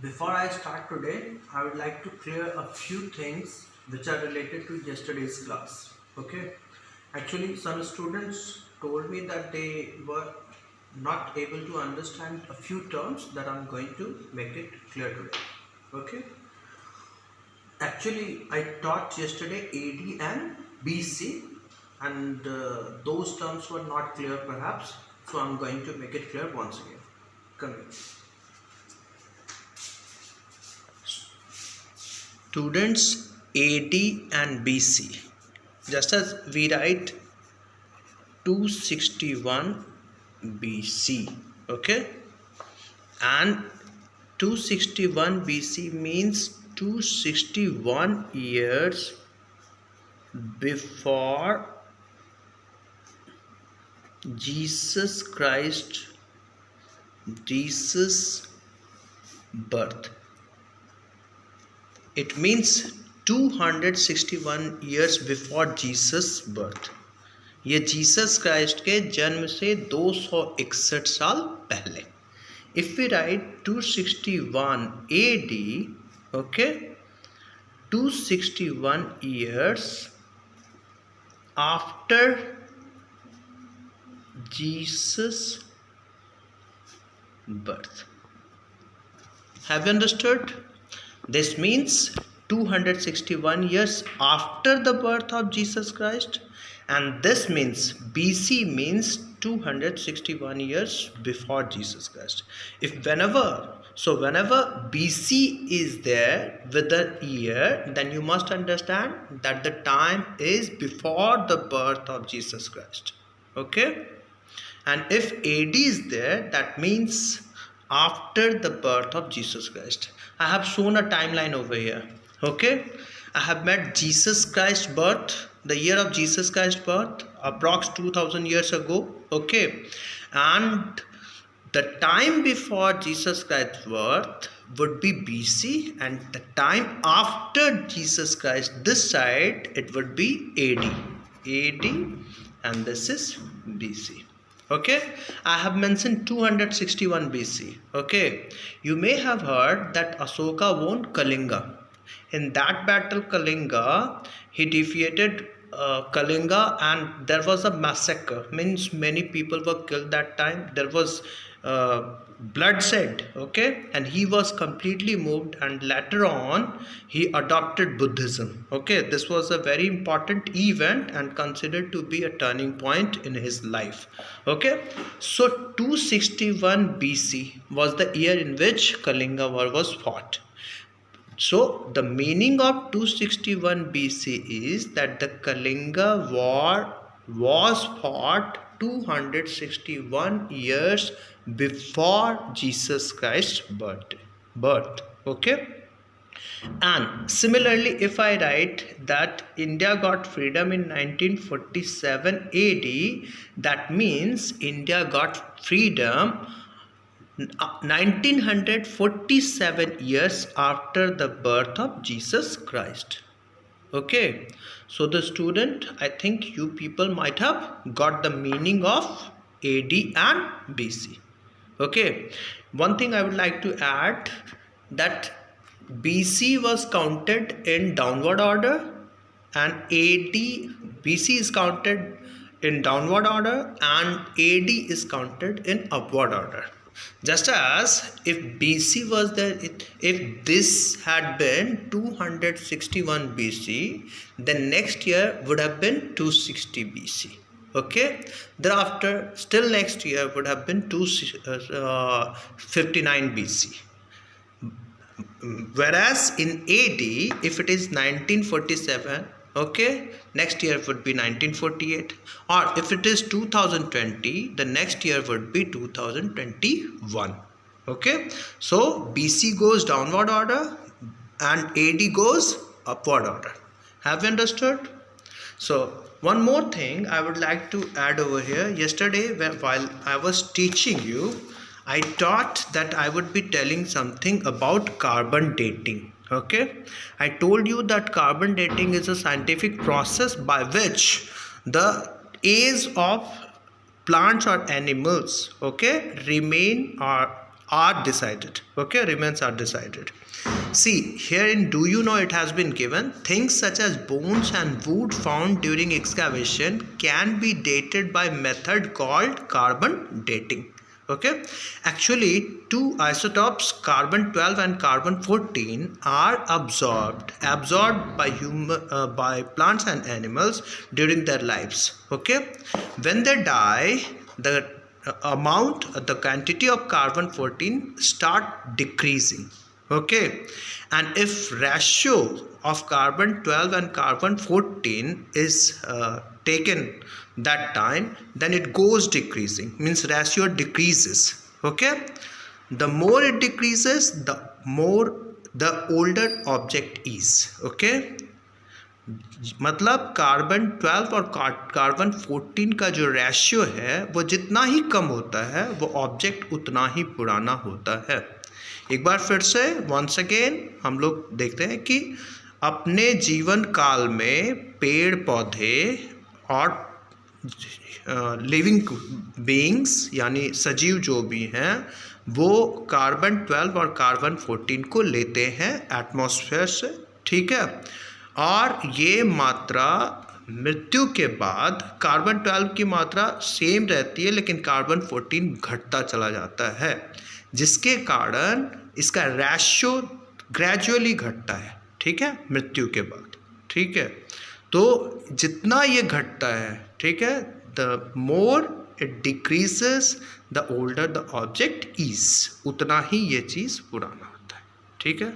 Before I start today, I would like to clear a few things which are related to yesterday's class. Okay, actually, some students told me that they were not able to understand a few terms that I'm going to make it clear today. Okay, actually, I taught yesterday AD and BC, and those terms were not clear perhaps, so I'm going to make it clear once again. Come here. Students, AD and BC, just as we write 261 BC, okay, and 261 BC means 261 years before Jesus birth. It means 261 years before Jesus birth. ये Jesus Christ के जन्म से 261 साल पहले. If we write 261 AD, okay, 261 years after Jesus birth. Have you understood? This means 261 years after the birth of Jesus Christ, and this means BC means 261 years before Jesus Christ. Whenever BC is there with the year, then you must understand that the time is before the birth of Jesus Christ. Okay? And if AD is there, that means after the birth of Jesus Christ. I have shown a timeline over here. Okay, I have met Jesus Christ's birth, the year of Jesus Christ's birth, approx 2000 years ago. Okay, and the time before Jesus Christ's birth would be BC, and the time after Jesus Christ this side it would be AD, and this is BC. Okay, I have mentioned 261 BC. Okay, you may have heard that Asoka won Kalinga. In that battle, Kalinga, he defeated Kalinga, and there was a massacre. Means many people were killed that time. There was bloodshed. Okay, and he was completely moved, and later on he adopted Buddhism. Okay, this was a very important event and considered to be a turning point in his life. Okay, so 261 BC was the year in which Kalinga war was fought. So the meaning of 261 BC is that the Kalinga war was fought 261 years before Jesus Christ's birth. Okay, and similarly, if I write that India got freedom in 1947 AD, that means India got freedom 1947 years after the birth of Jesus Christ. Okay, so the student, I think you people might have got the meaning of AD and BC. Okay, one thing I would like to add, that BC was counted in downward order, and BC is counted in downward order, and AD is counted in upward order. Just as if BC was there, if this had been 261 BC, then next year would have been 260 BC. Okay, thereafter still next year would have been 259 BC. Whereas in AD, if it is 1947, okay, next year would be 1948, or if it is 2020, the next year would be 2021. Okay, so BC goes downward order and AD goes upward order. Have you understood? So one more thing I would like to add over here. Yesterday while I was teaching you, I thought that I would be telling something about carbon dating. Okay, I told you that carbon dating is a scientific process by which the age of plants or animals, okay, remain or are decided. Okay, remains are decided. See, here in do you know it has been given things such as bones and wood found during excavation can be dated by method called carbon dating. Okay, actually two isotopes carbon 12 and carbon 14 are absorbed by plants and animals during their lives. Okay, when they die, the the quantity of carbon 14 start decreasing. Okay, and if ratio of carbon 12 and carbon 14 is taken that time, then it goes decreasing, means ratio decreases. Okay, the more it decreases, the more the older object is. Okay, मतलब carbon 12 और carbon 14 का जो ratio है वो जितना ही कम होता है वो ऑब्जेक्ट उतना ही पुराना होता है। एक बार फिर से वंस अगेन हम लोग देखते हैं कि अपने जीवन काल में पेड़ पौधे और लिविंग बीइंग्स यानी सजीव जो भी हैं वो कार्बन 12 और कार्बन 14 को लेते हैं एटमॉस्फेयर से। ठीक है, और ये मात्रा मृत्यु के बाद कार्बन 12 की मात्रा सेम रहती है लेकिन कार्बन 14 घटता चला जाता है, जिसके कारण इसका रेशियो ग्रेजुअली घटता है। ठीक है, मृत्यु के बाद। ठीक है, तो जितना ये घटता है, ठीक है, the more it decreases the older the object is, उतना ही ये चीज़ पुराना होता है। ठीक है,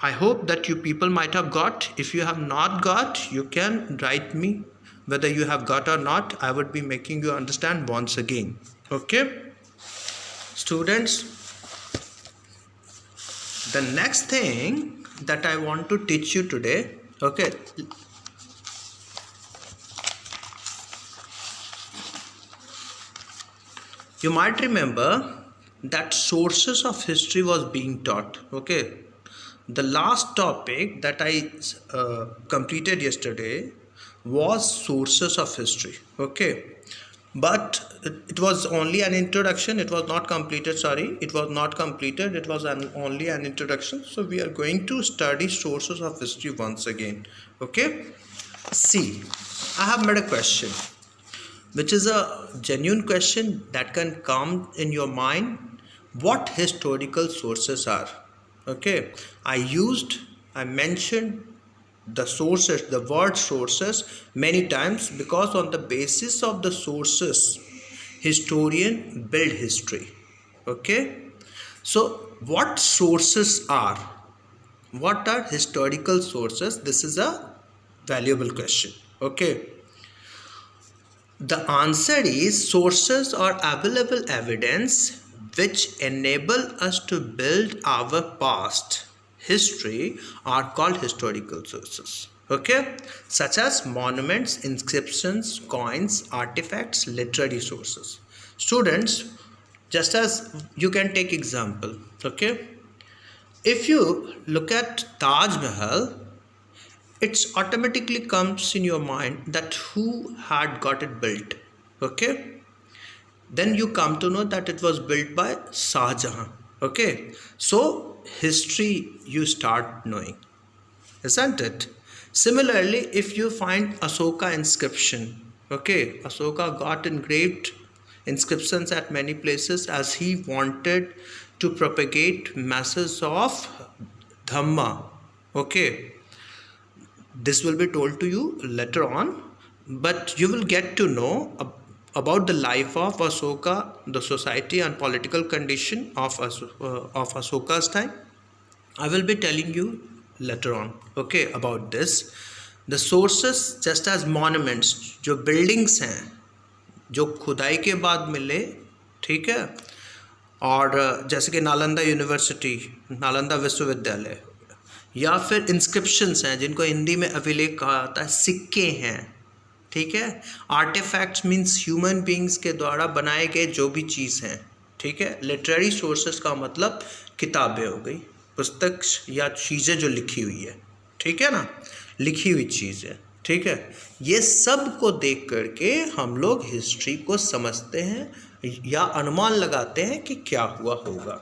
I hope that you people might have got. If you have not got, you can write me whether you have got or not. I would be making you understand once again. Okay, students, the next thing that I want to teach you today, okay, you might remember that sources of history was being taught. Okay, the last topic that I completed yesterday was sources of history. Okay, but it was only an introduction. It was not completed. Sorry, it was not completed. It was only an introduction. So we are going to study sources of history once again. Okay, see, I have made a question which is a genuine question that can come in your mind. What historical sources are? Okay, I mentioned the sources, the word sources many times because on the basis of the sources, historian build history. Okay, so what sources are? What are historical sources? This is a valuable question. Okay, the answer is sources are available evidence which enable us to build our past history are called historical sources. Okay, such as monuments, inscriptions, coins, artifacts, literary sources. Students, just as you can take example. Okay, if you look at Taj Mahal, it automatically comes in your mind that who had got it built. Okay, then you come to know that it was built by Shah Jahan. Okay, so history you start knowing, isn't it? Similarly, if you find Ashoka inscription, okay, Ashoka got engraved inscriptions at many places as he wanted to propagate message of Dhamma. Okay, this will be told to you later on, but you will get to know about the life of Ashoka, the society and political condition of Ashoka's time. I will be telling you later on, okay, about this. The sources just as monuments, जो buildings हैं जो खुदाई के बाद मिले, ठीक है, और जैसे कि नालंदा यूनिवर्सिटी, नालंदा विश्वविद्यालय, या फिर इंस्क्रिप्शंस हैं जिनको हिंदी में अभिलेख कहा जाता है, सिक्के हैं, ठीक है, आर्टिफैक्ट्स मीन्स ह्यूमन बींग्स के द्वारा बनाए गए जो भी चीज़ हैं, ठीक है। लिटरेरी सोर्सेस का मतलब किताबें हो गई, पुस्तक या चीज़ें जो लिखी हुई है, ठीक है ना, लिखी हुई चीज़ें, ठीक है। ये सब को देख करके हम लोग हिस्ट्री को समझते हैं या अनुमान लगाते हैं कि क्या हुआ होगा।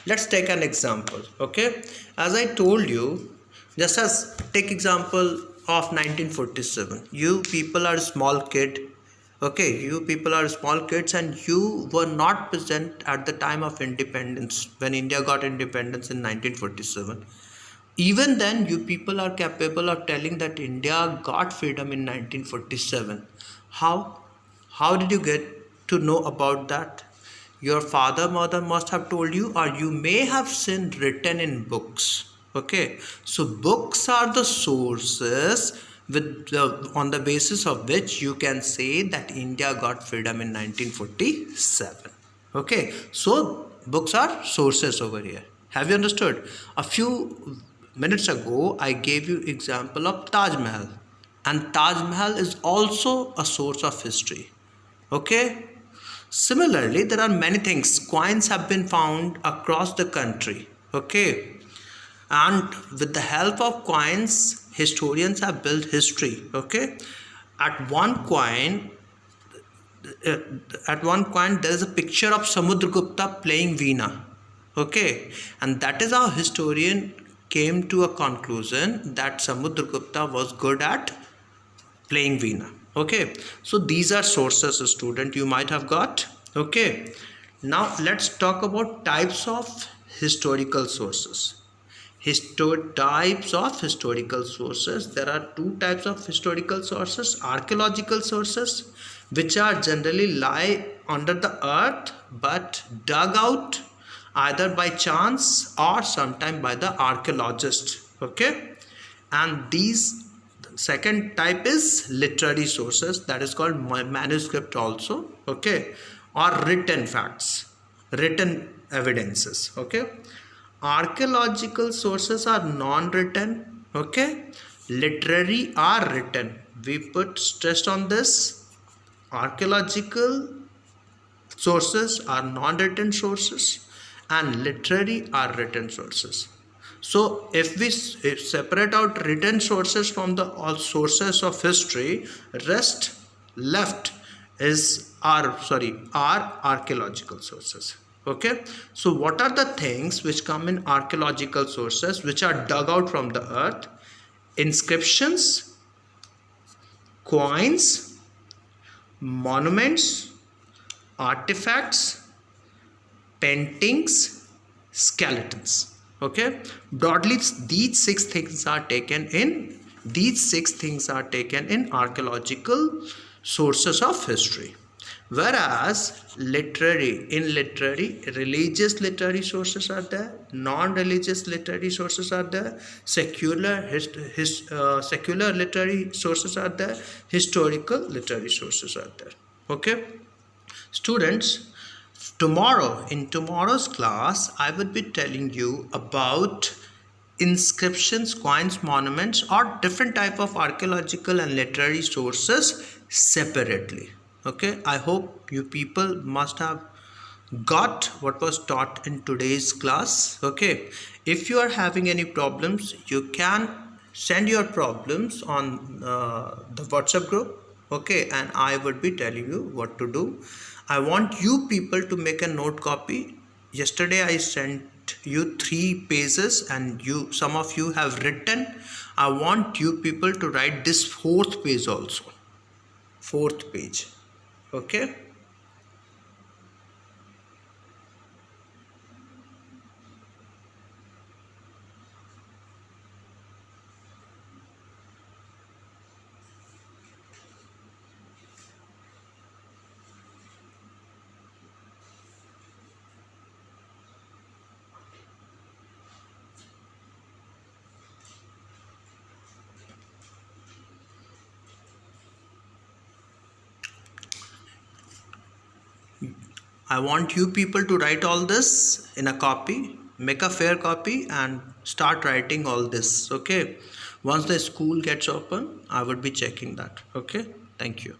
Let's take an example. Okay, as I told you, just as take example of 1947. You people are small kid. Okay, you people are small kids and you were not present at the time of independence when India got independence in 1947. Even then, you people are capable of telling that India got freedom in 1947. How? How did you get to know about that? Your father, mother must have told you, or you may have seen written in books. Okay, so books are the sources on the basis of which you can say that India got freedom in 1947. Okay, so books are sources over here. Have you understood? A few minutes ago, I gave you example of Taj Mahal, and Taj Mahal is also a source of history. Okay. Similarly, there are many things. Coins have been found across the country. Okay. And with the help of coins, historians have built history. Okay. At one coin, there is a picture of Samudragupta playing Veena. Okay. And that is how historian came to a conclusion that Samudragupta was good at playing Veena. Okay, so these are sources, student, you might have got. Okay, now let's talk about types of historical sources. Types of historical sources. There are two types of historical sources: archaeological sources, which are generally lie under the earth but dug out either by chance or sometime by the archaeologist. Okay, and these second type is literary sources, that is called manuscript also. Okay, or written facts, written evidences. Okay, archaeological sources are non-written. Okay, literary are written. We put stress on this. Archaeological sources are non-written sources and literary are written sources. So if we separate out written sources from the all sources of history, rest left is our archaeological sources. Okay, so what are the things which come in archaeological sources which are dug out from the earth? Inscriptions, coins, monuments, artifacts, paintings, skeletons. Okay, broadly these six things are taken in archaeological sources of history. Whereas literary, religious literary sources are there, non-religious literary sources are there, secular literary sources are there, historical literary sources are there. Okay, students, in tomorrow's class, I would be telling you about inscriptions, coins, monuments, or different type of archaeological and literary sources separately. Okay, I hope you people must have got what was taught in today's class. Okay, if you are having any problems, you can send your problems on the WhatsApp group. Okay, and I would be telling you what to do. I want you people to make a note copy. Yesterday I sent you 3 pages and some of you have written. I want you people to write this 4th page also. 4th page. Okay. I want you people to write all this in a copy, make a fair copy and start writing all this. Okay. Once the school gets open, I would be checking that. Okay. Thank you.